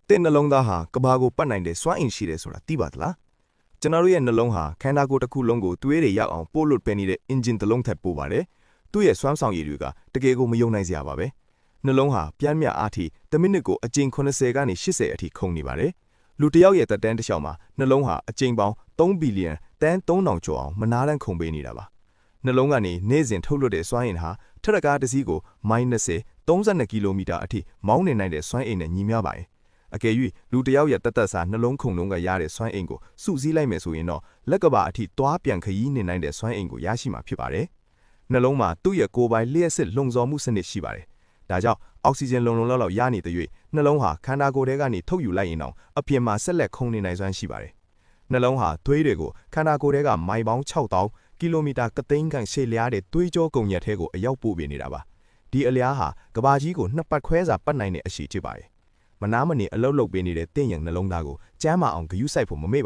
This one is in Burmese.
တဲ့နှလုံးသားဟာကဘာကိုပတ်နိုင်တဲ့စွမ်းအင်ရှိတယ်ဆိုတာသိပါသလားကျွန်တော်တို့ရဲ့နှလုံးဟာခန္ဓာကိုယ်တစ်ခုလုံးကိုသွေးတွေရောက်အောင်ပို့လွတ်ပေးနေတဲ့ engine တစ်လုံးထက်ပိုပါတယ်သူ့ရဲ့စွမ်းဆောင်ရည်တွေကတကယ်ကိုမယုံနိုင်စရာပါပဲနှလုံးဟာပြင်းပြအားထိတစ်မိနစ်ကိုအကြိမ်80ကနေ80အထိခုန်နေပါတယ်လူတစ်ယောက်ရဲ့သက်တမ်းတစ်လျှောက်မှာနှလုံးဟာအကြိမ်ပေါင်း3ဘီလီယံတန်း3000ကျော်အောင်မနားတမ်းခုန်ပေးနေတာပါနှလုံးကနေနေ့စဉ်ထုတ်လွှတ်တဲ့စွမ်းအင်ဟာထက်တကားတစ်စီးကိုမိုင်20 32ကီလိုမီတာအထိမောင်းနေနိုင်တဲ့စွမ်းအင်နဲ့ညီမျှပါတယ်အကယ်၍လူတစ်ယောက်ရဲ့တသက်စာနှလုံးခုန်လုံးကရတဲ့စွမ်းအင်ကိုစုစည်းလိုက်မယ်ဆိုရင်တော့လက်ကဘာအထိတွားပြန်ခရီးနေနိုင်တဲ့စွမ်းအင်ကိုရရှိမှာဖြစ်ပါတယ်နှလုံးမှာသူ့ရဲ့ကိုယ်ပိုင်လျှက်စစ်လှုံ့ဆော်မှုစနစ်ရှိပါတယ်ဒါကြောင့်အောက်ဆီဂျင်လုံလောက်ရနေတဲ့၍နှလုံးဟာခန္ဓာကိုယ်ထဲကနေထုတ်ယူလိုက်ရင်တော့အပြင်မှာဆက်လက်ခုန်နေနိုင်စွမ်းရှိပါတယ်နှလုံးဟာသွေးတွေကိုခန္ဓာကိုယ်ထဲကမိုင်ပေါင်း6000ကီလိုမီတာကသိန်းခန့်ရှည်လျားတဲ့သွေးကြောကုန်ရက်ထဲကိုအရောက်ပို့ပေးနေတာပါဒီအလျားဟာကဘာကြီးကိုနှစ်ပတ်ခွဲစာပတ်နိုင်တဲ့အရှိဖြစ်ပါတယ်မနာမနေအလုတ်လုတ်ပေးနေတဲ့တင့်ရံနှလုံးသားကိုကျမ်းမာအောင်ဂရုစိုက်ဖို့မမေ့ပါ